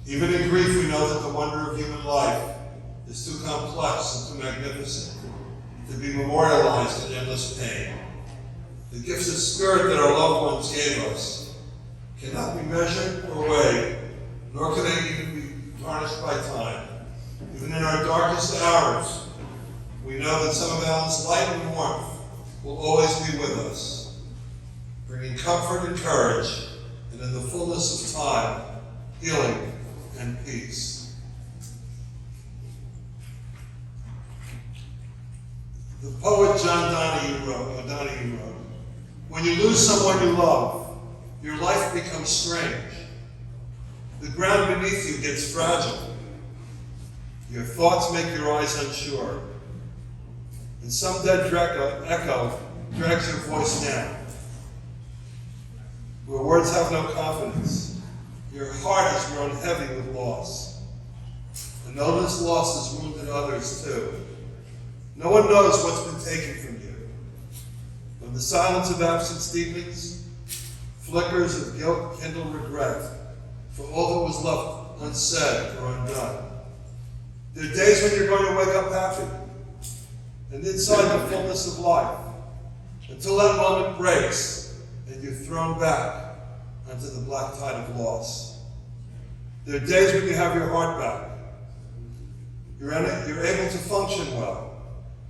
Even in grief, we know that the wonder of human life is too complex and too magnificent to be memorialized in endless pain. The gifts of spirit that our loved ones gave us cannot be measured or weighed, nor can they even be tarnished by time. Even in our darkest hours, we know that some of Alan's light and warmth will always be with us, bringing comfort and courage, and in the fullness of time, healing and peace. The poet John Donahue wrote, "When you lose someone you love, your life becomes strange. The ground beneath you gets fragile. Your thoughts make your eyes unsure. And some dead echo drags your voice down. Where words have no confidence, your heart has grown heavy with loss. And though this loss has wounded others too, no one knows what's been taken from you. When the silence of absence deepens, flickers of guilt kindle regret for all that was left unsaid or undone. There are days when you're going to wake up happy and inside the fullness of life, until that moment breaks and you're thrown back onto the black tide of loss. There are days when you have your heart back. You're able to function well,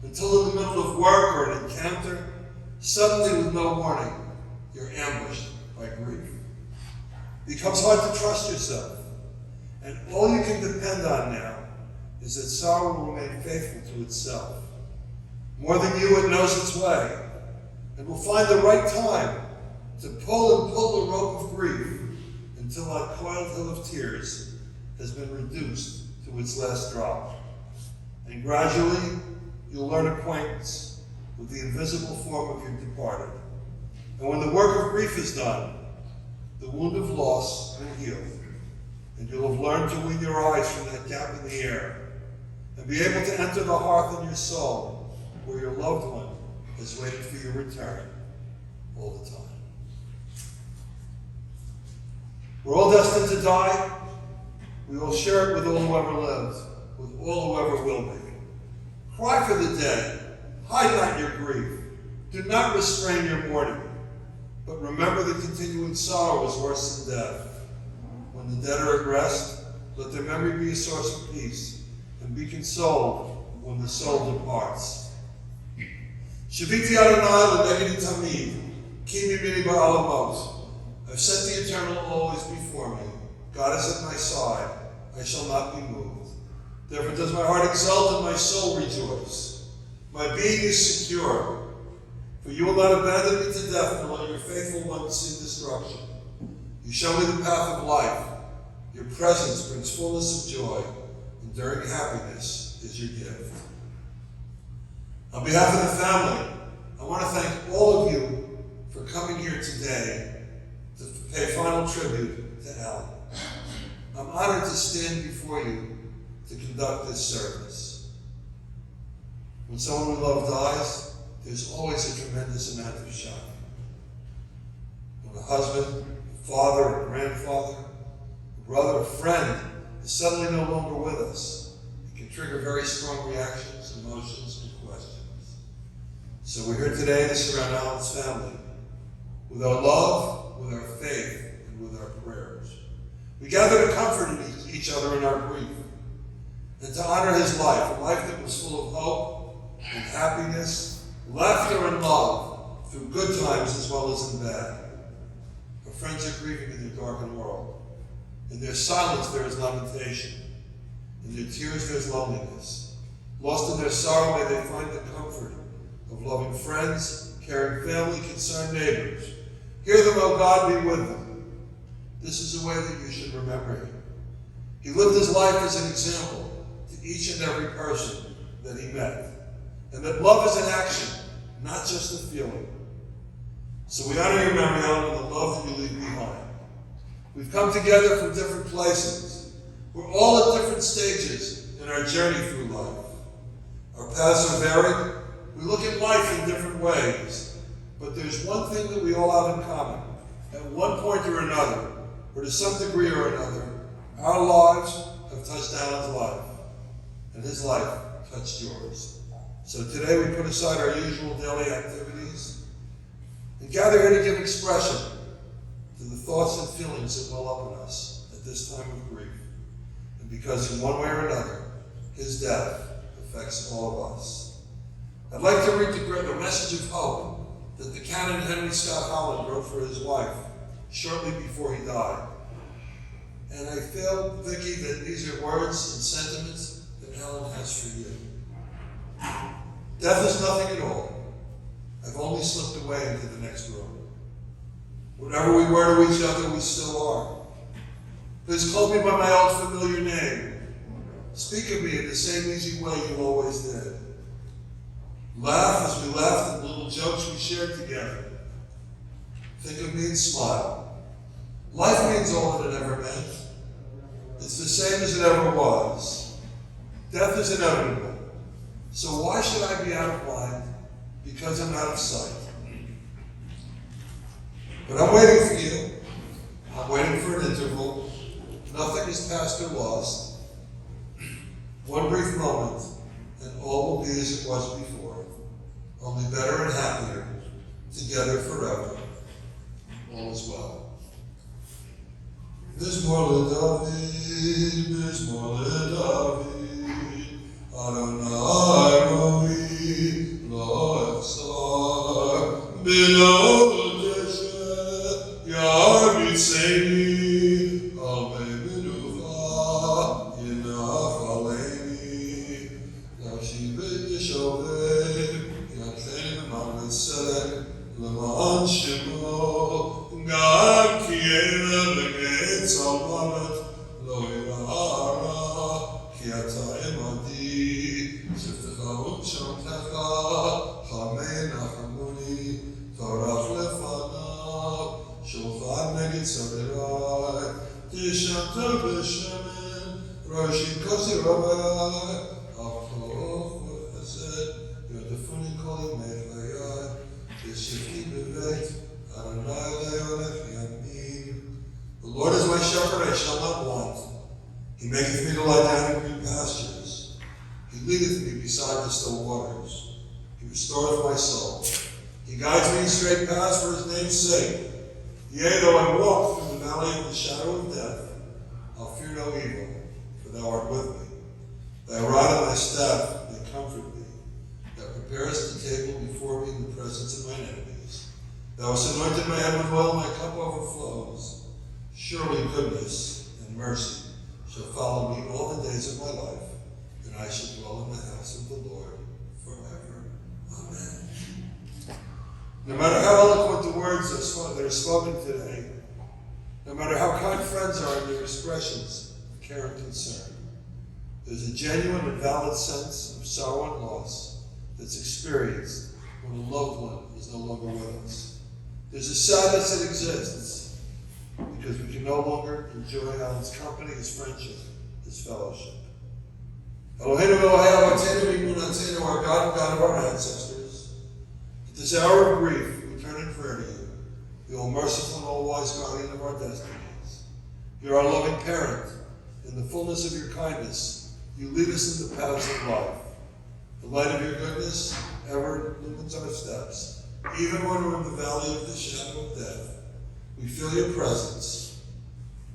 until in the middle of work or an encounter, suddenly with no warning, you're ambushed by grief. It becomes hard to trust yourself, and all you can depend on now is that sorrow will remain faithful to itself. More than you, it knows its way, and will find the right time to pull the rope of grief until that coiled hill of tears has been reduced to its last drop. And gradually, you'll learn acquaintance with the invisible form of your departed. And when the work of grief is done, the wound of loss will heal, and you'll have learned to wean your eyes from that gap in the air and be able to enter the hearth in your soul where your loved one has waited for your return all the time. We're all destined to die. We will share it with all who ever lived, with all who ever will be. Cry for the dead. Hide not your grief. Do not restrain your mourning. But remember the continuing sorrow is worse than death. When the dead are at rest, let their memory be a source of peace, and be consoled when the soul departs. Shaviti Adonai l'neged tamid, ki mimini ba'alamot. I've set the eternal always before me. God is at my side. I shall not be moved. Therefore does my heart exult and my soul rejoice. My being is secure. For you will not abandon me to death, nor let your faithful one see destruction. You show me the path of life. Your presence brings fullness of joy. Enduring happiness is your gift. On behalf of the family, I want to thank all of you for coming here today to pay final tribute to Alan. I'm honored to stand before you to conduct this service. When someone we love dies, there's always a tremendous amount of shock. When a husband, a father, a grandfather, a brother, a friend is suddenly no longer with us, it can trigger very strong reactions, emotions, and questions. So we're here today to surround Alan's family with our love, with our faith, and with our prayers. We gather to comfort each other in our grief and to honor his life, a life that was full of hope and happiness, laughter and love through good times as well as in bad. Our friends are grieving in their darkened world. In their silence there is lamentation. In their tears there's loneliness. Lost in their sorrow may they find the comfort of loving friends, caring family, concerned neighbors. Hear them, O God, be with them. This is the way that you should remember him. He lived his life as an example to each and every person that he met. And that love is an action, not just a feeling. So we honor your memory, Alan, with the love that you leave behind. We've come together from different places. We're all at different stages in our journey through life. Our paths are varied. We look at life in different ways. But there's one thing that we all have in common. At one point or another, or to some degree or another, Our lives have touched Alan's life, and his life touched yours. So today we put aside our usual daily activities and gather here to give expression to the thoughts and feelings that well up in us at this time of grief. And because in one way or another, his death affects all of us. I'd like to read the message of hope that the Canon Henry Scott Holland wrote for his wife shortly before he died. And I feel, Vicki, that these are words and sentiments that Helen has for you. Death is nothing at all. I've only slipped away into the next room. Whatever we were to each other, we still are. Please call me by my old familiar name. Speak of me in the same easy way you always did. Laugh as we laughed at the little jokes we shared together. Think of me and smile. Life means all that it ever meant. It's the same as it ever was. Death is inevitable. So why should I be out of mind? Because I'm out of sight. But I'm waiting for you. I'm waiting for an interval. Nothing is past or lost. One brief moment, and all will be as it was before. Only better and happier, together forever. All is well. Mizmor LeDavid, Mizmor LeDavid, Adonai Roi Lo Echsar, B'lo Teshet Yar Mitzeni, Al Mei Menucha Yinach Aleini, Lashivet Yeshoveh, Yatlein V'man Tzedek, L'ma'an Shemo, Gam Ki Eila B'Getz Al-Mamet, Lo Yira'ara, Ki Ata Imadi, Siftecha U'Shamtecha, Chamei Nachamuni, Torach Lefanav, Shulchan Neged Sabirai, Tishamta B'Shemen, Roshi Kosi Rabbi, Avtov V'Chesed, Yodefuni Kol Yimei Chayai, Yeshivki B'Veit, Adonai Le'olech Yamin. The Lord is my shepherd, I shall not want. He maketh me to lie down in green pastures. He leadeth me beside the still waters. He restoreth my soul. He guides me in straight paths for his name's sake. Yea, though I walk through the valley of the shadow of death, I'll fear no evil, for thou art with me. Thy rod and thy staff, they comfort me. Thou preparest the table before me in the presence of mine enemies. Thou hast anointed my head with oil, my cup overflows. Surely goodness and mercy shall follow me all the days of my life, and I shall dwell in the house of the Lord forever. Amen. No matter how eloquent the words that are spoken today, no matter how kind friends are in their expressions of care and concern, there's a genuine and valid sense of sorrow and loss that's experienced when a loved one is no longer with us. There's a sadness that exists because we can no longer enjoy Alan's company, his friendship, his fellowship. Eloheinu Elohei Avotenu V'Emunatenu, our God and God of our ancestors, at this hour of grief, we turn in prayer to you, the all-merciful and all-wise guardian of our destinies. You're our loving parent. In the fullness of your kindness, you lead us in the paths of life. The light of your goodness ever illumines our steps. Even when we're in the valley of the shadow of death, we feel your presence.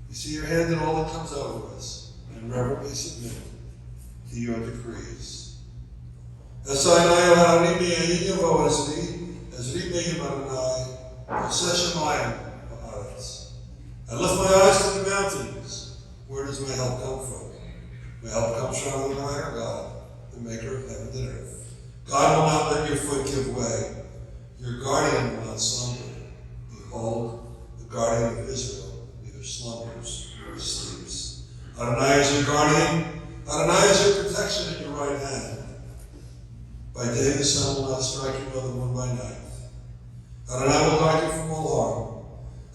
We see your hand in all that comes over us, and reverently submit to your decrees. Esainai Elohim Ye'yin Yavo Ezri Me'im Adonai, Oseh Shemayim Ha'aretz. I lift my eyes to the mountains. Where does my help come from? My help comes from Adonai, our God, the maker of heaven and earth. God will not let your foot give way. Your guardian will not slumber. Behold, the guardian of Israel neither slumbers nor sleeps. Adonai is your guardian. Adonai is your protection at your right hand. By day the sun will not strike you, nor the moon by night. Adonai will guard you from all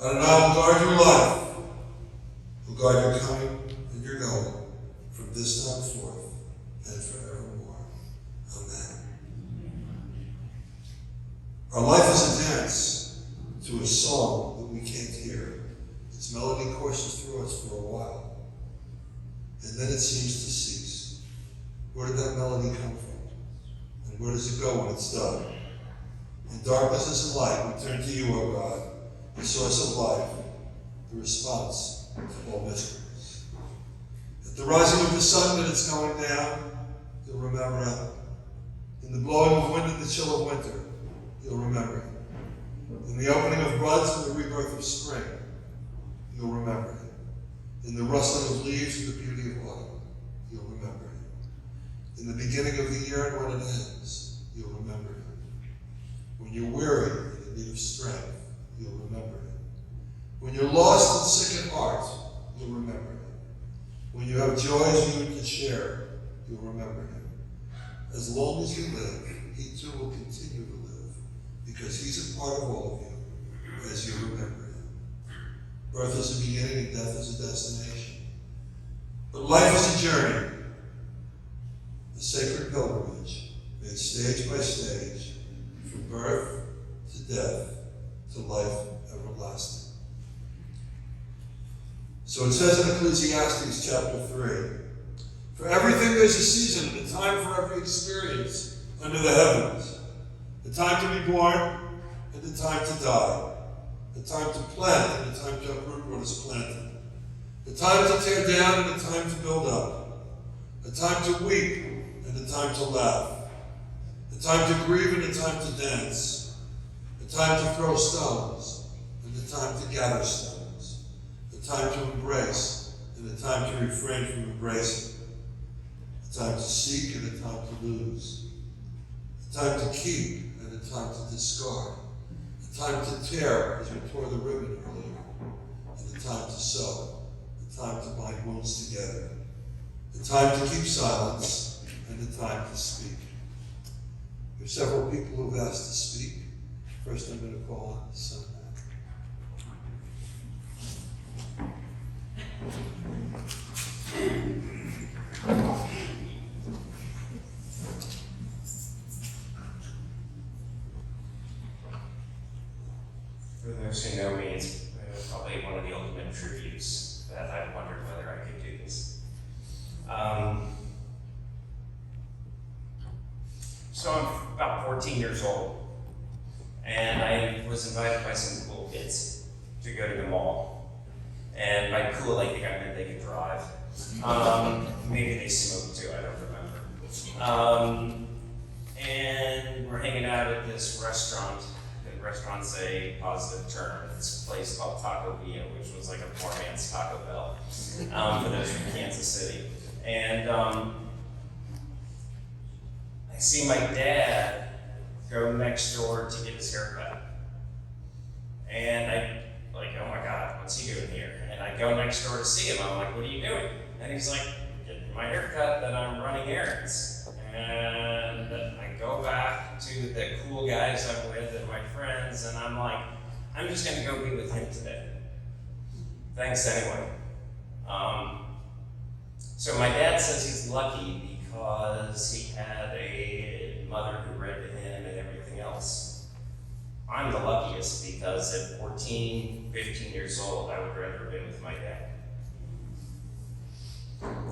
harm. Adonai will guard your life. Will guard your coming and your going from this time forth and forevermore. Amen. Our life is a dance to a song that we can't hear. Its melody courses through us for a while. and then it seems to cease. Where did that melody come from? And where does it go when it's done? In darkness and light, we turn to you, O God, the source of life, the response to all mysteries. At the rising of the sun when it's going down, you'll remember it. In the blowing of wind and the chill of winter, you'll remember it. In the opening of buds and the rebirth of spring, you'll remember it. In the rustling of leaves and the beauty of autumn, you'll remember it. In the beginning of the year and when it ends, you'll remember it. When you're weary and in need of strength, you'll remember it. When you're lost and sick at heart, you'll remember it. When you have joys you can share, you'll remember him. As long as you live, he too will continue to live, because he's a part of all of you, as you remember him. Birth is a beginning and death is a destination. But life is a journey, a sacred pilgrimage, made stage by stage, from birth to death to life everlasting. So it says in Ecclesiastes chapter 3, for everything there's a season and a time for every experience under the heavens. The time to be born and the time to die. The time to plant and the time to uproot what is planted. The time to tear down and the time to build up. The time to weep and the time to laugh. The time to grieve and the time to dance. The time to throw stones and the time to gather stones. The time to embrace and the time to refrain from embracing. The time to seek and the time to lose. The time to keep and the time to discard. The time to tear as we tore the ribbon earlier. And the time to sew. The time to bind wounds together. The time to keep silence and the time to speak. There are several people who have asked to speak. First I'm going to call on the son. For those who know me, it's probably one of the ultimate tributes that I've wondered whether I could do this. So I'm about 14 years old, and I was invited by some cool kids to go to the mall. And by cool, I think I meant they could drive. Maybe they smoked too, I don't remember. And we're hanging out at this restaurant. Restaurant's a positive term. It's a place called Taco Villa, which was like a poor man's Taco Bell for those from Kansas City. And I see my dad go next door to get his haircut. And I like, oh my God, what's he doing here? And I go next door to see him. I'm like, what are you doing? And he's like, getting my haircut, then I'm running errands. And I go back to the cool guys I'm with and my friends, and I'm like, I'm just gonna go be with him today. Thanks anyway. So my dad says he's lucky because he had a mother who read to him and everything else. I'm the luckiest because at 14, 15 years old, I would rather have been with my dad.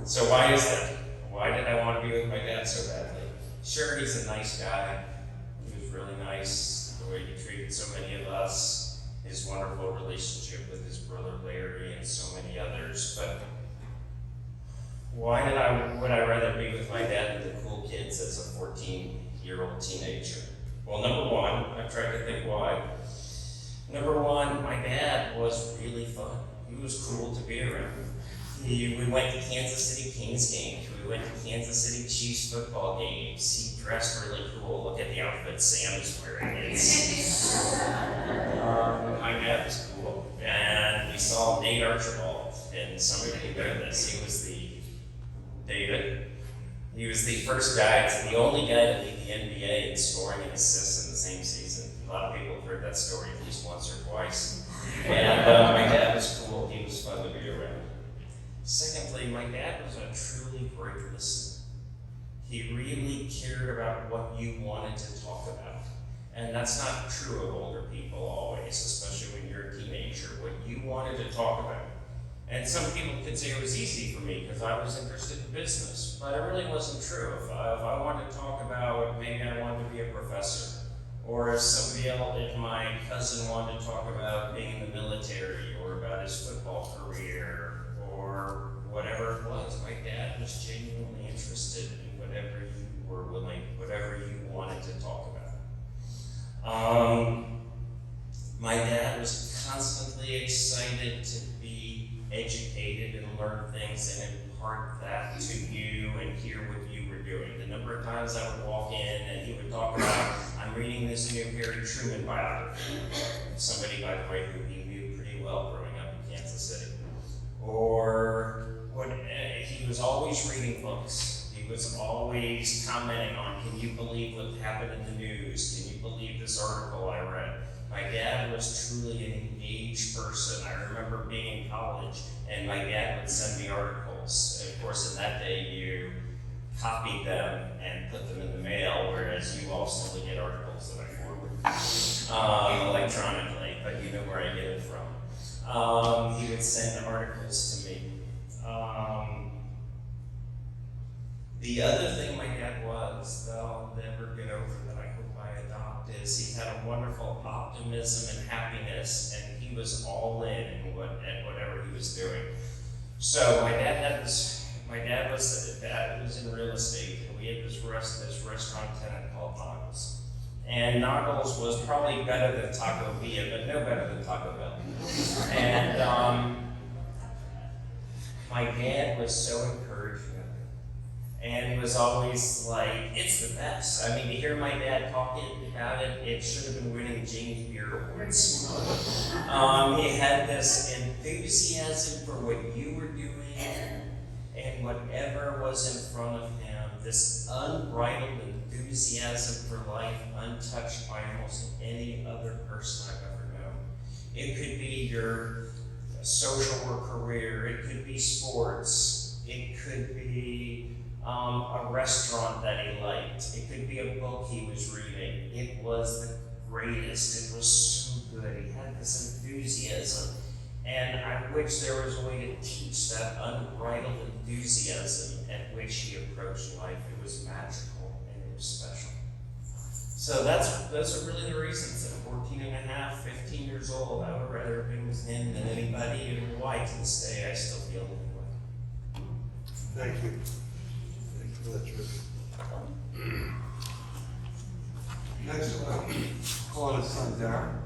So why is that? Why did I want to be with my dad so badly? Sure, he's a nice guy. He was really nice, the way he treated so many of us, his wonderful relationship with his brother Larry and so many others, but why would I rather be with my dad than the cool kids as a 14-year-old teenager? Well, number one, I've tried to think why. Number one, my dad was really fun. He was cool to be around. We went to Kansas City Kings games. We went to Kansas City Chiefs football games. He dressed really cool. Look at the outfit Sam is wearing. My dad was cool. And we saw Nate Archibald, and some of you know this. He was the first guy, the only guy to lead the NBA in scoring and assists in the same season. A lot of people have heard that story at least once or twice. And my dad was cool. He was fun to be around. Secondly, my dad was a truly great listener. He really cared about what you wanted to talk about. And that's not true of older people always, especially when you're a teenager, what you wanted to talk about. And some people could say it was easy for me because I was interested in business, but it really wasn't true. If I wanted to talk about, maybe I wanted to be a professor, or if somebody else, if my cousin wanted to talk about being in the military, or about his football career, or whatever it was, my dad was genuinely interested in whatever you were willing, whatever you wanted to talk about. My dad was constantly excited to be educated and learn things and impart that to you and hear what you were doing. The number of times I would walk in and he would talk about, I'm reading this new Harry Truman biography. Somebody, by the way, who he knew pretty well growing up in Kansas City. Or he was always reading books. He was always commenting on, can you believe what happened in the news? Can you believe this article I read? My dad was truly an engaged person. I remember being in college and my dad would send me articles. And of course, in that day, you copied them and put them in the mail, whereas you also only get articles that I forward electronically, but you know where I get it from. He would send articles to me. The other thing my dad was, that I'll never get over, that I hope I adopt, is he had a wonderful optimism and happiness, and he was all in whatever he was doing. So my dad was in real estate, and we had this restaurant tenant called Noggles. And Noggles was probably better than Taco Villa, but no better than Taco Bell. And my dad was so encouraging and was always like, it's the best. I mean, to hear my dad talking about it, it should have been winning James Beard Awards. He had this enthusiasm for what you were doing and whatever was in front of him, this unbridled enthusiasm for life, untouched by almost any other person I've ever known. It could be your social work career, it could be sports, it could be a restaurant that he liked, it could be a book he was reading. It was the greatest, it was so good, he had this enthusiasm. And I wish there was a way to teach that unbridled enthusiasm at which he approached life. It was magical and it was special. So those are really the reasons. At 14 and a half, 15 years old, I would rather have been with him than anybody, and why to this day I still feel that way. Thank you. Thank you for that tribute. Next, we'll call his son Darren.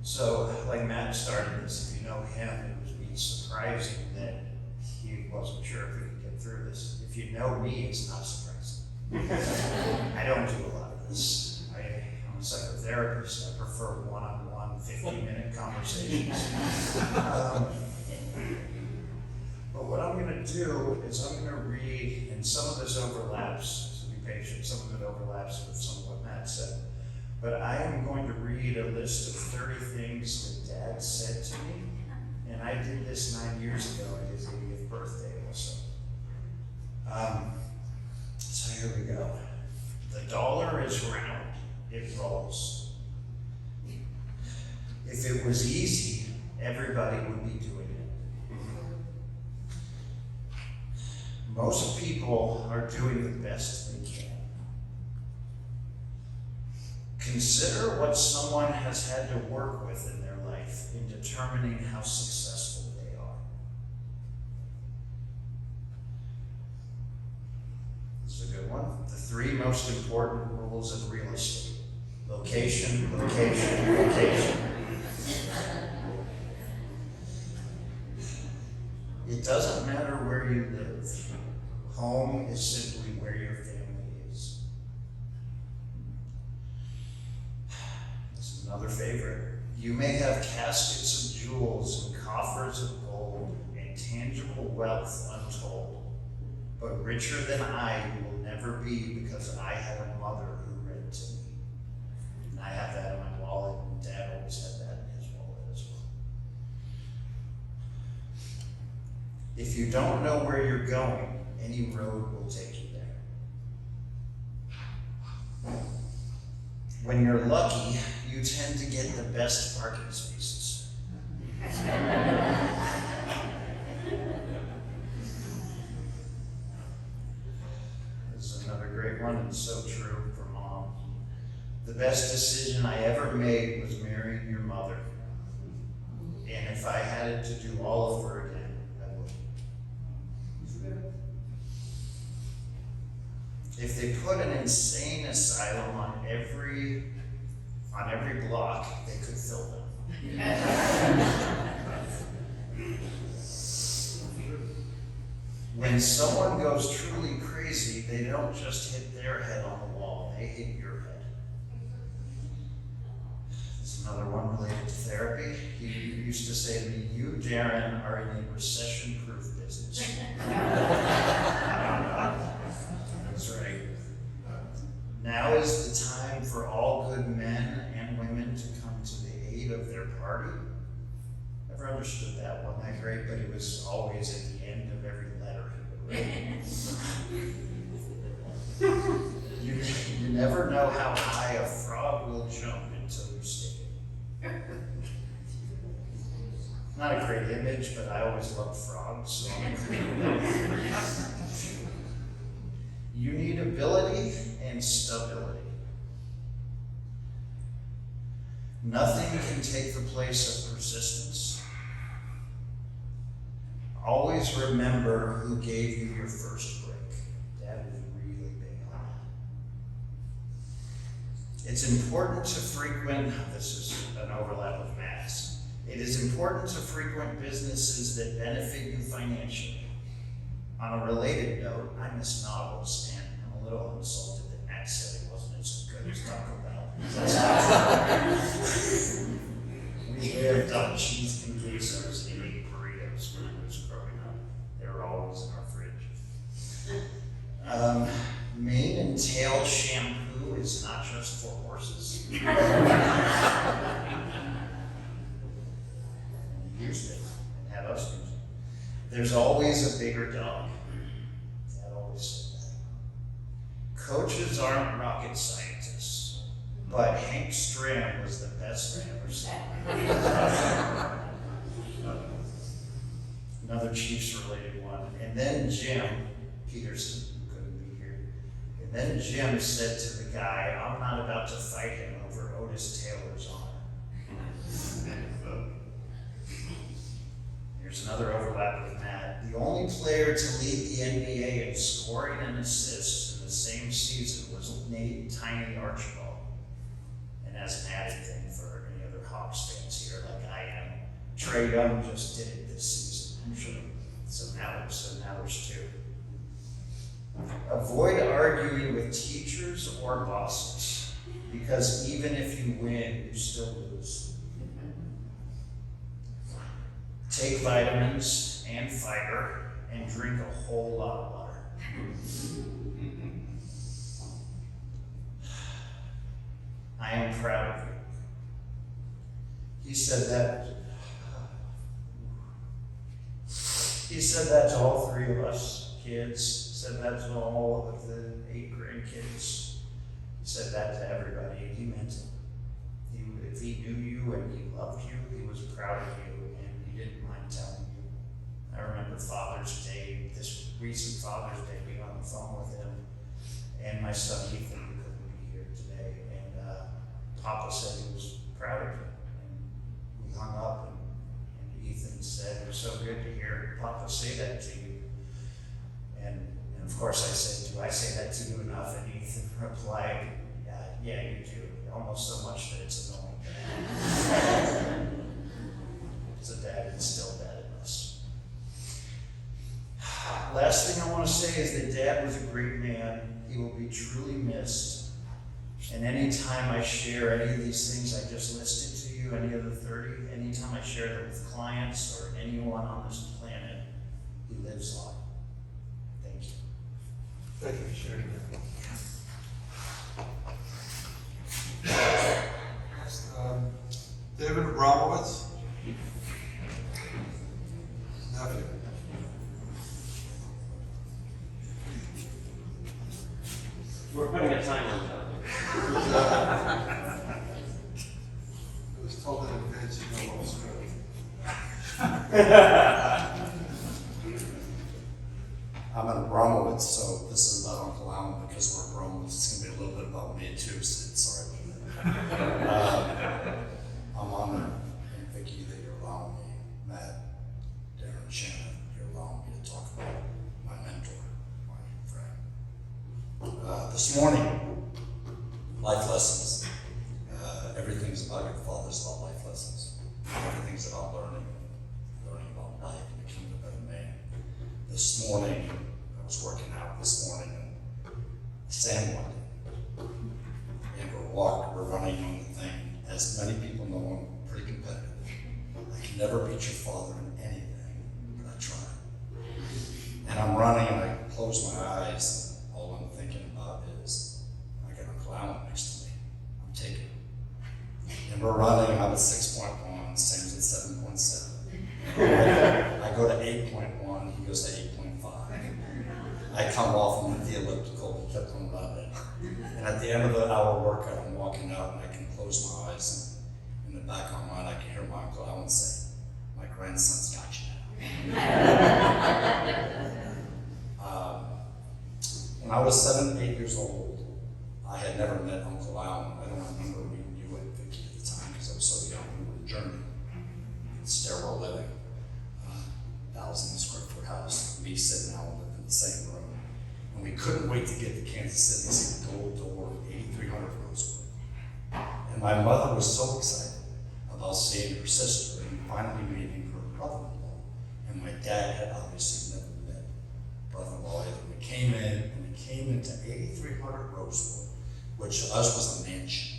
So, like Matt started this, if you know him, it was being surprising that he wasn't sure if he could get through this. If you know me, it's not surprising. I don't do a lot of this. I'm a psychotherapist. I prefer one-on-one, 15-minute conversations. But what I'm going to do is I'm going to read, and some of this overlaps, so be patient, some of it overlaps with some of what Matt said. But I am going to read a list of 30 things that Dad said to me, and I did this 9 years ago at his 80th birthday also. So here we go. The dollar is round, it rolls. If it was easy, everybody would be doing it. Most people are doing the best they can. Consider what someone has had to work with in their life in determining how successful they are. This is a good one. The 3 most important rules of real estate. Location, location, location. It doesn't matter where you live. Home is simply where your family is. Another favorite. You may have caskets of jewels and coffers of gold and tangible wealth untold, but richer than I you will never be, because I had a mother who read to me. And I have that in my wallet, and Dad always had that in his wallet as well. If you don't know where you're going, any road will take you there. When you're lucky, you tend to get the best parking spaces. This is another great one, and so true for Mom. The best decision I ever made was marrying your mother. And if I had it to do all over again, I would. If they put an insane asylum on every block, they could fill them. When someone goes truly crazy, they don't just hit their head on the wall, they hit your head. There's another one related to therapy. He used to say to me, you, Darren, are in a recession-proof business. That's right. Now is the time for all good men and women to come to the aid of their party. Never understood that one that great, but it was always at the end of every letter he would write. You never know how high a frog will jump until you stick it. Not a great image, but I always loved frogs, so I'm including that. You need ability and stability. Nothing can take the place of persistence. Always remember who gave you your first break. Dad is really big on that. It's important to frequent, this is an overlap of Matt's. It is important to frequent businesses that benefit you financially. On a related note, I miss novels, and I'm a little insulted that Matt said it wasn't as good as Taco Bell. We lived on cheese and quesos and ate burritos when I was growing up. They were always in our fridge. Mane and tail shampoo is not just for horses. Used it and had us use it. There's always a bigger dog. Dad always said that. Coaches aren't rocket scientists, but Hank Stram was the best I ever saw. Another Chiefs-related one. And then Jim Peterson, who couldn't be here, and then Jim said to the guy, I'm not about to fight him over Otis Taylor's honor. Here's another overlap with Matt. The only player to lead the NBA in scoring and assists in the same season was Nate Tiny Archibald. And as an added thing for any other Hawks fans here, like I am, Trae Young just did it this season, actually. So now there's two. Avoid arguing with teachers or bosses, because even if you win, you still lose. Take vitamins and fiber and drink a whole lot of water. I am proud of you. He said that to all three of us kids, said that to all of the 8 grandkids. He said that to everybody, and he meant it. If he knew you and he loved you, he was proud of you. Didn't mind telling you. I remember Father's Day, this recent Father's Day, being on the phone with him and my son Ethan, who couldn't be here today. And Papa said he was proud of you. And we hung up, and Ethan said, it was so good to hear Papa say that to you. And of course I said, do I say that to you enough? And Ethan replied, yeah, you do. Almost so much that it's annoying. As a dad, it's still dad in us. Last thing I want to say is that Dad was a great man. He will be truly missed. And anytime I share any of these things I just listed to you, any of the 30, anytime I share them with clients or anyone on this planet, he lives on. Thank you. Thank you for sharing that. David Abramowitz. Nephew. We're putting a timer on that. I was told in advance you know what was good. I'm in Bromowitz, so this is about Uncle Alan because we're Bromowitz. It's going to be a little bit about me too, Sid. Sorry about that. I'm honored and Vicki that you're allowing me, Matt, Darren, Shannon, you're allowing me to talk about my mentor, my friend. This morning, life lessons. Everything's about your father's about life lessons. Everything's about learning about life and becoming a better man. This morning, I was working out this morning and Sam wanted it. And we're running on the thing. As many people know, I'm pretty competitive. I can never beat your father in anything, but I try. And I'm running and I close my eyes and all I'm thinking about is, I got Uncle Alan next to me. I'm taking him. And we're running, I'm at 6.1, Sam's at 7.7. I go to 8.1, he goes to 8.5. I come off him at the elliptical, he kept on running. And at the end of the hour workout, I'm walking out and I can close my eyes and in the back of my mind I can hear my Uncle Alan say, my grandson's got you now. When I was 7, 8 years old, I had never met Uncle Alan. I don't remember meeting you and Vicki at the time because I was so young. We were in Germany, stairwell living. 1,000 square foot house, me sitting out in the same room. And we couldn't wait to get to Kansas City to see the gold door of 8300 Rosewood. And my mother was so excited about seeing her sister and finally meeting her brother-in-law. And my dad had obviously never met brother-in-law either. We came into 8300 Rosewood, which to us was a mansion.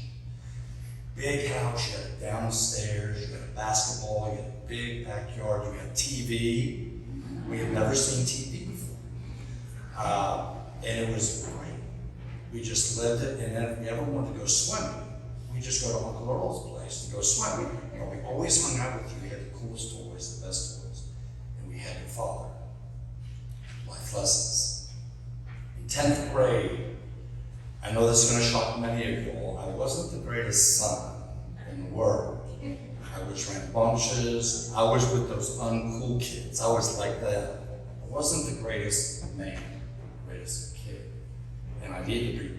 Big house, you had a downstairs, you had a basketball, you had a big backyard, you had TV. We had never seen TV before. And it was great. We just lived it, and then if we ever wanted to go swimming, we just go to Uncle Earl's place to go swimming. You know, we always hung out with you. We had the coolest toys, the best toys. And we had your father. Life lessons. In 10th grade, I know this is going to shock many of you all. I wasn't the greatest son in the world. I was rambunctious. I was with those uncool kids. I was like that. I wasn't the greatest man, greatest kid. And I needed to be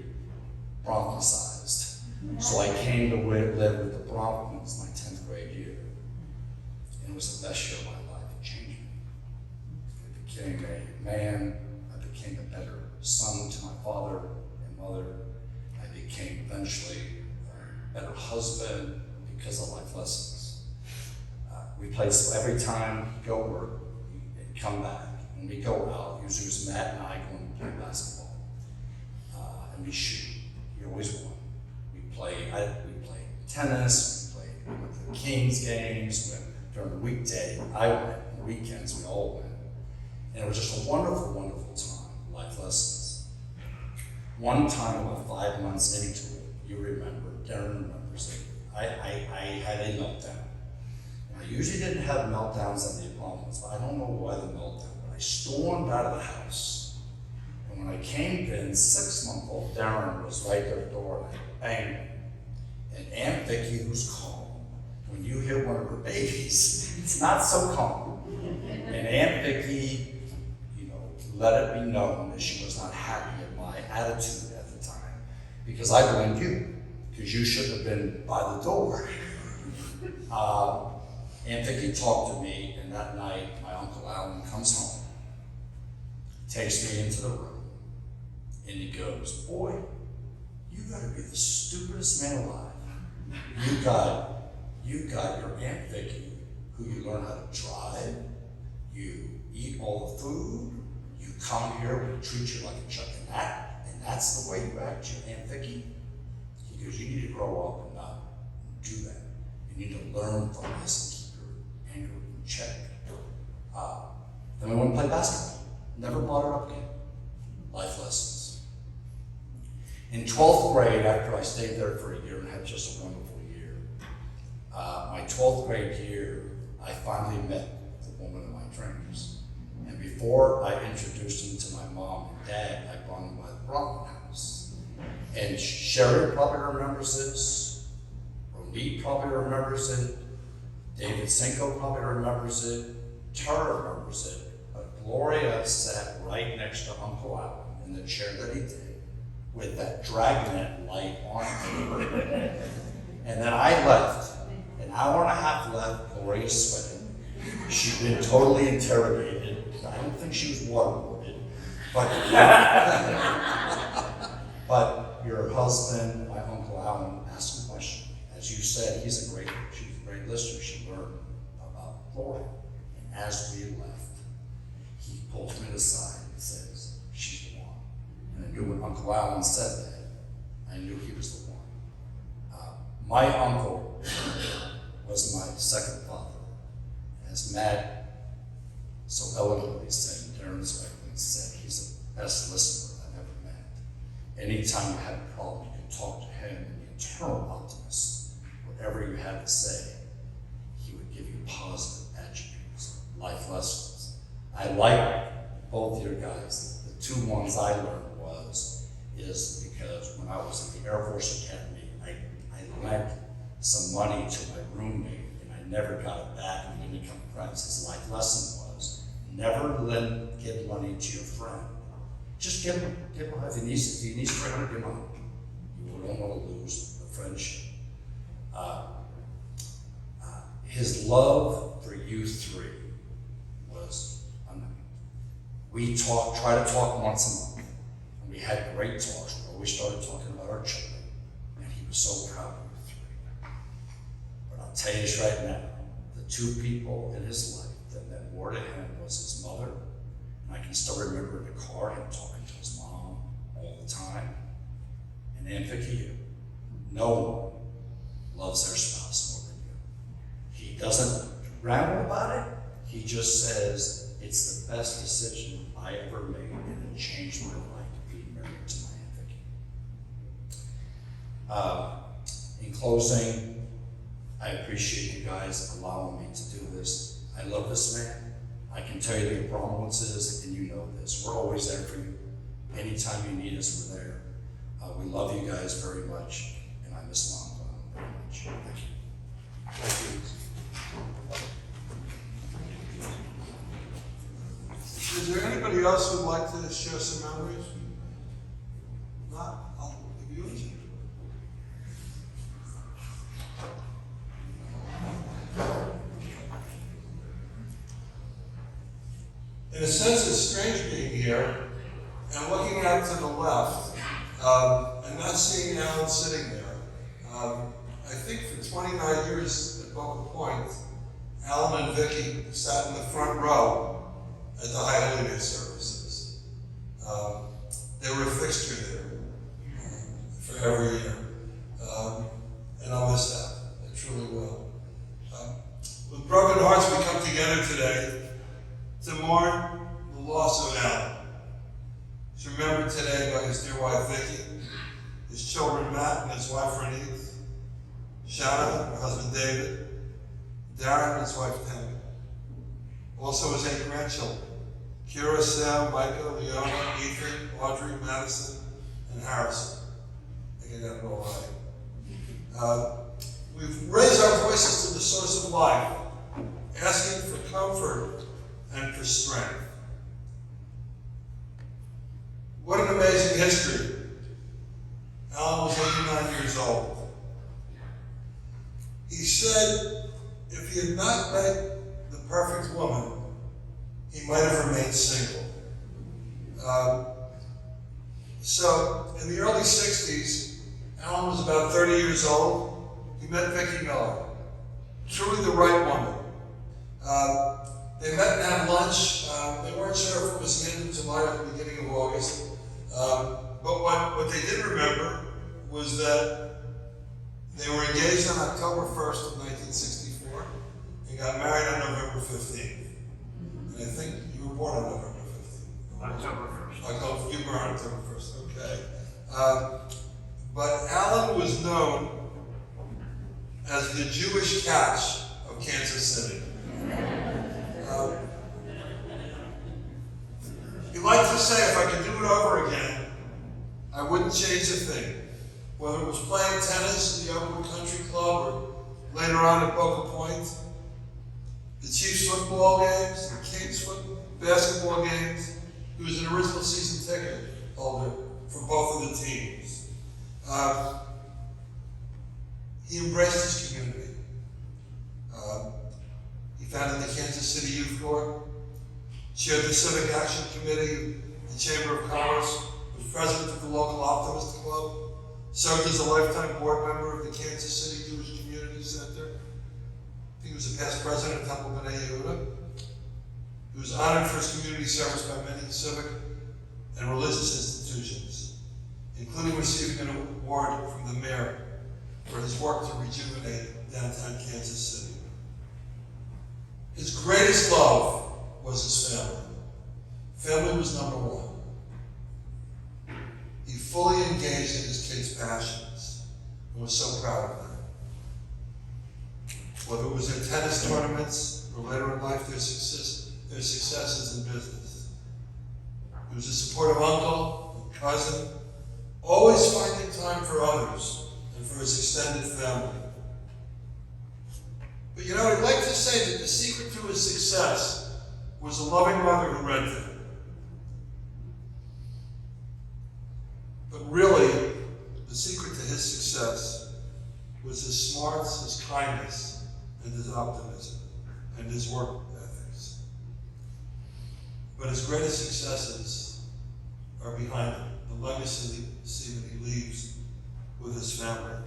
Bronfman-sized. So I came to live with the Bronfmans my 10th grade year. And it was the best year of my life. It changed me. I became a man. I became a better son to my father and mother. I became eventually a better husband because of life lessons. We played, so every time we go work and come back, and we go out, usually it was Matt and I going to play basketball. And we shoot. We always won. We played tennis, we went to the Kings games, during the weekday, I went, on the weekends we all went. And it was just a wonderful, wonderful time, life lessons. One time, about 5 months into it, you remember, Darren remembers it, I had a meltdown. And I usually didn't have meltdowns in the apartments, but I don't know why the meltdown, but I stormed out of the house. And when I came in, 6-month-old Darren was right at the door, and I banged him. And Aunt Vicki, who's calm, when you hear one of her babies, it's not so calm. And Aunt Vicki, let it be known that she was not happy at my attitude at the time, because I blamed you, because you should have been by the door. Aunt Vicki talked to me, and that night my Uncle Alan comes home, takes me into the room, and he goes, "Boy, you gotta be the stupidest man alive. You got your Aunt Vicki, who you learn how to drive, you eat all the food, you come here, we treat you like a chuck and that's the way you act, your Aunt Vicki." He goes, "You need to grow up and not do that. You need to learn from this and keep your anger in check." Then we went and played basketball. Never brought it up again. Life lessons. In 12th grade, after I stayed there for a year and had just a wonderful year, my 12th grade year, I finally met the woman of my dreams. And before I introduced him to my mom and dad, I brought him by the Bronfman house. And Sherry probably remembers this. Ronit probably remembers it. David Cinco probably remembers it. Tara remembers it. But Gloria sat right next to Uncle Alan in the chair that he did with that dragnet light on her. And then I left. An hour and a half left, Gloria sweating. She'd been totally interrogated. I don't think she was waterboarded. But your husband, my Uncle Alan, asked a question. As you said, she's a great listener. She learned about Gloria. And as we left, he pulled me aside and says, she's the one. And I knew when Uncle Alan said that, I knew he was the one. My uncle was my second father. As Matt so eloquently said, Darren so eloquently said, he's the best listener I've ever met. Anytime you had a problem, you could talk to him, and the eternal optimist, whatever you had to say, he would give you positive attributes, life lessons. I like both your guys. The two ones I learned is because when I was at the Air Force Academy, I lent some money to my roommate, and I never got it back, and we didn't become friends. His life lesson was never give money to your friend. Just give him. If he needs 300, give him. You don't want to lose the friendship. His love for you three was unlimited. We try to talk once a month, and we had great talks. We always started talking about our children, and he was so proud of you three. But I'll tell you this right now, the two people in his life that meant more to him was his mother, and I can still remember in the car him talking to his mom all the time, and then Vicky. No one loves their spouse more than you. He doesn't ramble about it. He just says, it's the best decision I ever made, and it changed my life being married to my Aunt Vicky. In closing, I appreciate you guys allowing me to do this. I love this man. I can tell you the promises, and you know this. We're always there for you. Anytime you need us, we're there. We love you guys very much, and I miss Long very much. Thank you. Thank you. Is there anybody else who'd like to share some memories? Not? I'll give you a chance. In a sense, it's strange being here and looking out to the left and not seeing Alan sitting there. I think for 29 years at Boca Point, Alan and Vicky sat in the front row at the High Holy Day services. They were a fixture there for every year. And I'll miss that. I truly will. With broken hearts, we come together today to mourn the loss of Alan. He's remembered today by his dear wife Vicky, his children Matt and his wife Renee, Shanna, her husband David, Darren and his wife Tammy. Also his 8 grandchildren, Kira, Sam, Micah, Leona, Ethan, Audrey, Madison, and Harrison. I think I got it all right. We've raised our voices to the source of life, asking for comfort and for strength. What an amazing history. Alan was 89 years old. He said if he had not met the perfect woman, he might have remained single. So in the early 60s, Alan was about 30 years old. He met Vicki Miller, truly the right woman. They met and had lunch. They weren't sure if it was the end of July or the beginning of August. But what they did remember was that they were engaged on October 1st of 1964 and got married on November 15th. And I think you were born on November 15th. October 1st. October, you were on October 1st, okay. But Alan was known as the Jewish catch of Kansas City. He liked to say, if I could do it over again, I wouldn't change a thing. Whether it was playing tennis in the Oakwood Country Club or later on at Boca Point, the Chiefs football games, the Kings basketball games. He was an original season ticket holder for both of the teams. He embraced his community. He founded the Kansas City Youth Corps, chaired the Civic Action Committee, the Chamber of Commerce, was president of the local Optimist Club, served as a lifetime board member of the Kansas City Jewish Community Center. I think he was a past president of Temple B'nai Yehuda. He was honored for his community service by many civic and religious institutions, including receiving an award from the mayor for his work to rejuvenate downtown Kansas City. His greatest love was his family. Family was number one. He fully engaged in his kids' passions and was so proud of them. Whether it was their tennis tournaments or later in life their successes in business. He was a supportive uncle and cousin, always finding time for others and for his extended family. But you know, I'd like to say that the secret to his success was a loving mother who read to him. But really, the secret to his success was his smarts, his kindness, and his optimism, and his work ethics. But his greatest successes are behind him, the legacy that he leaves with his family.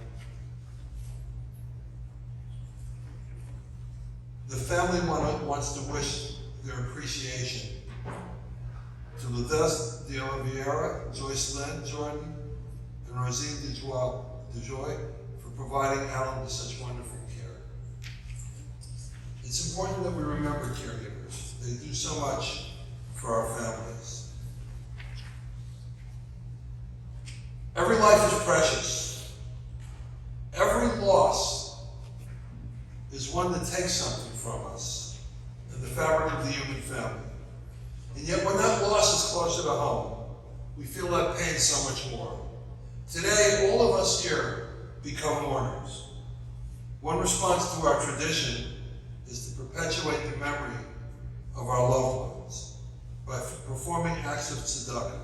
The family wants to wish their appreciation to Ledestre de Oliveira, Joyce Lynn Jordan, and Rosine DeJoy for providing Alan with such wonderful care. It's important that we remember caregivers. They do so much for our families. Every life is precious. Every loss is one that takes something from us in the fabric of the human family. And yet when that loss is closer to home, we feel that pain so much more. Today, all of us here become mourners. One response to our tradition is to perpetuate the memory of our loved ones by performing acts of tzedakah,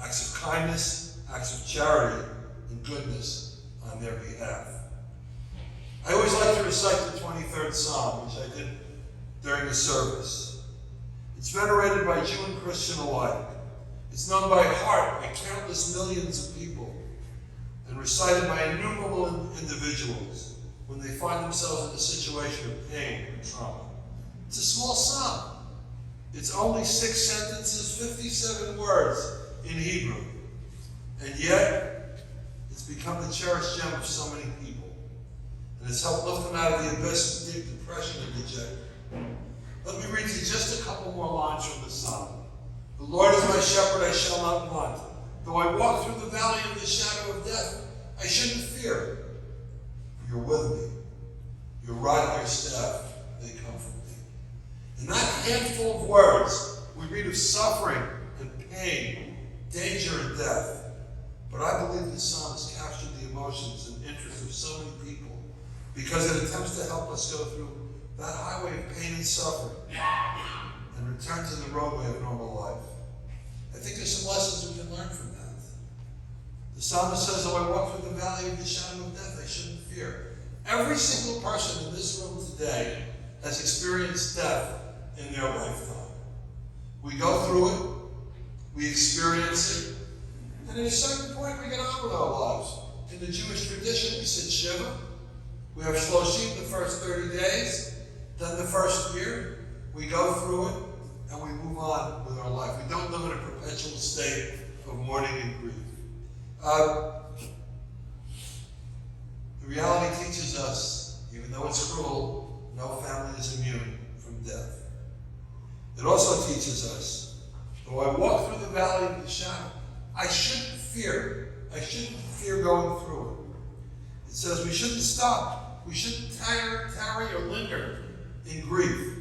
acts of kindness, acts of charity, and goodness on their behalf. I always like to recite the 23rd Psalm, which I did during the service. It's venerated by Jew and Christian alike. It's known by heart by countless millions of people and recited by innumerable individuals when they find themselves in a situation of pain and trauma. It's a small psalm. It's only 6 sentences, 57 words in Hebrew. And yet, it's become the cherished gem of so many people. And it's helped lift them out of the abyss of deep depression and dejection. Let me read you just a couple more lines from the psalm. The Lord is my shepherd, I shall not want. Though I walk through the valley of the shadow of death, I shouldn't fear. For you're with me. Your rod and your staff, they comfort me. In that handful of words, we read of suffering and pain, danger and death. But I believe this psalm has captured the emotions and interests of so many people because it attempts to help us go through that highway of pain and suffering and return to the roadway of normal life. I think there's some lessons we can learn from that. The psalmist says, though I walk through the valley of the shadow of death, I shouldn't fear. Every single person in this room today has experienced death in their lifetime. We go through it, we experience it, and at a certain point we get on with our lives. In the Jewish tradition, we sit Shiva. We have Shloshim the first 30 days, then the first year. We go through it, and we move on with our life. We don't live in a perpetual state of mourning and grief. The reality teaches us, even though it's cruel, no family is immune from death. It also teaches us, though I walk through the valley of the shadow, I shouldn't fear. I shouldn't fear going through it. It says we shouldn't stop. We shouldn't tarry or linger in grief.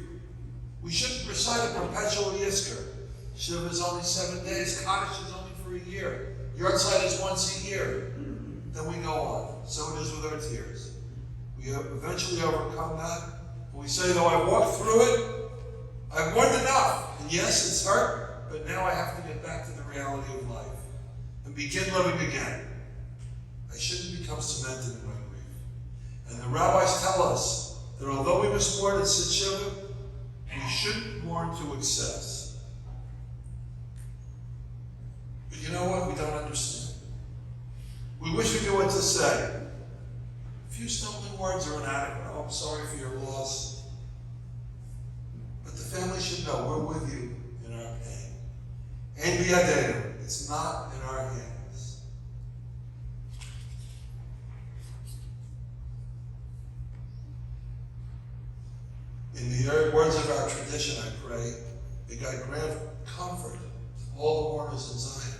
We shouldn't recite a perpetual Yizkor. Shiva is only 7 days. Kaddish is only for a year. Yortzeit is once a year. then we go on. So it is with our tears. We eventually overcome that, and we say, though I've walked through it, I've learned enough. And yes, it's hurt, but now I have to get back to the reality of life and begin living again. I shouldn't become cemented in my grief. And the rabbis tell us that although we must mourn in Shiva, we shouldn't mourn to excess. But you know what? We don't understand. We wish we knew what to say. A few stumbling words are inadequate. Oh, I'm sorry for your loss. But the family should know we're with you in our pain. And biyadenu, it's not in our hands. In the words of our tradition, I pray, may God grant comfort to all the mourners in Zion.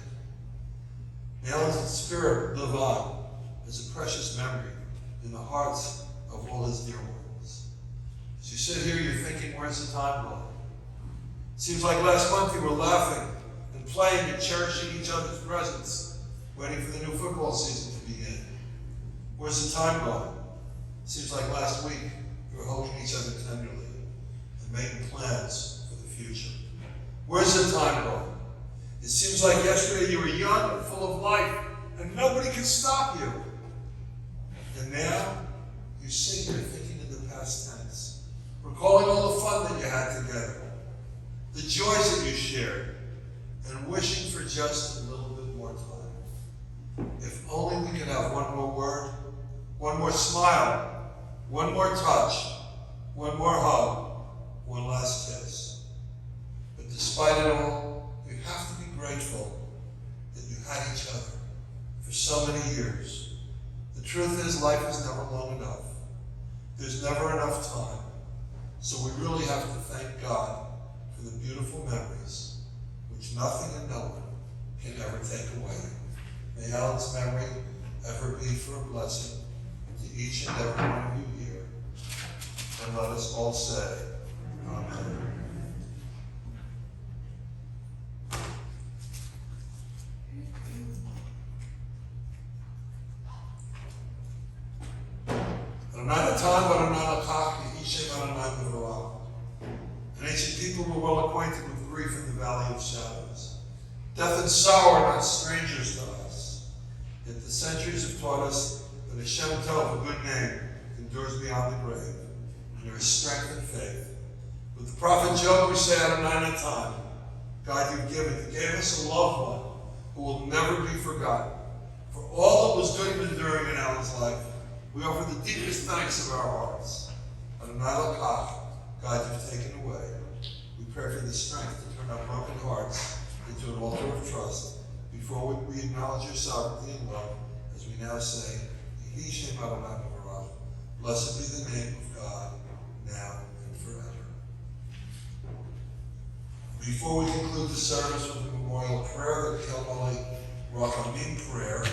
May Ellen's spirit live on as a precious memory in the hearts of all his dear ones. As you sit here, you're thinking, where's the time going? Seems like last month you were laughing and playing and cherishing each other's presence, waiting for the new football season to begin. Where's the time going? Seems like last week you were holding each other tenderly and making plans for the future. Where's the time going? It seems like yesterday you were young and full of life and nobody could stop you. And now you sit here thinking in the past tense, recalling all the fun that you had together, the joys that you shared, and wishing for just a little bit more time. If only we could have one more word, one more smile, one more touch, one more hug, one last kiss. But despite it all, you have to be grateful that you had each other for so many years. The truth is, life is never long enough. There's never enough time. So we really have to thank God for the beautiful memories, which nothing and no one can ever take away. May Alan's memory ever be for a blessing to each and every one of you here. And let us all say, Amen. An ancient people were well acquainted with grief in the valley of shadows. Death and sorrow are not strangers to us. Yet the centuries have taught us that a Shem Tov, a good name, endures beyond the grave, and there is strength in faith. With the prophet Job, we say out of 9 at a time, God, you gave us a loved one who will never be forgotten. For all that was good and enduring in Alan's life, we offer the deepest thanks of our hearts. God, you've taken away. We pray for the strength to turn our broken hearts into an altar of trust before we acknowledge your sovereignty and love, as we now say, Yehi Shem Adonai V'Barach. Blessed be the name of God, now and forever. Before we conclude the service with the memorial prayer, the Kelmali Rachamim prayer,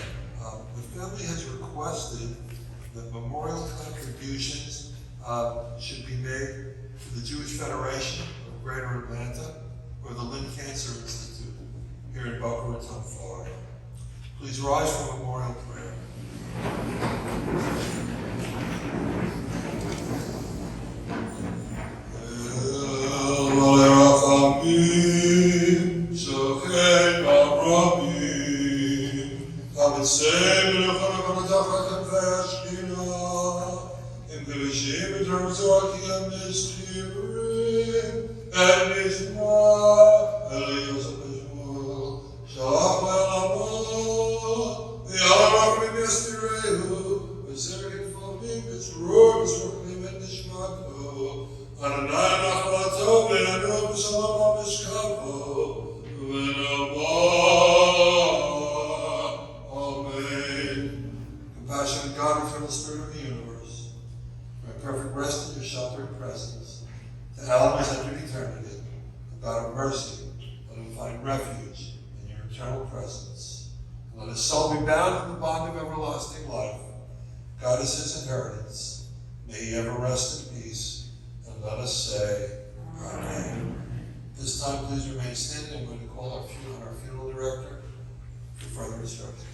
the family has requested that memorial contributions should be made to the Jewish Federation of Greater Atlanta or the Lynn Cancer Institute here in Boca Raton, Florida. Please rise for memorial prayer. Come and save me from the in terms of our mystery, and his wife, Elias of Israel, Shalach Malama, the honor of the mystery, who is serving for me, this room is for me, and Nishmako, and I know, and I know, Shalom Mishkako, Amen. Compassionate God, eternal Spirit of the universe, perfect rest in your sheltering presence. To Alan has entered eternity, a God of mercy, let him find refuge in your eternal presence. And let his soul be bound in the bond of everlasting life. God is his inheritance. May he ever rest in peace. And let us say, Amen. This time, please remain standing. I'm going to call our funeral director for further instructions.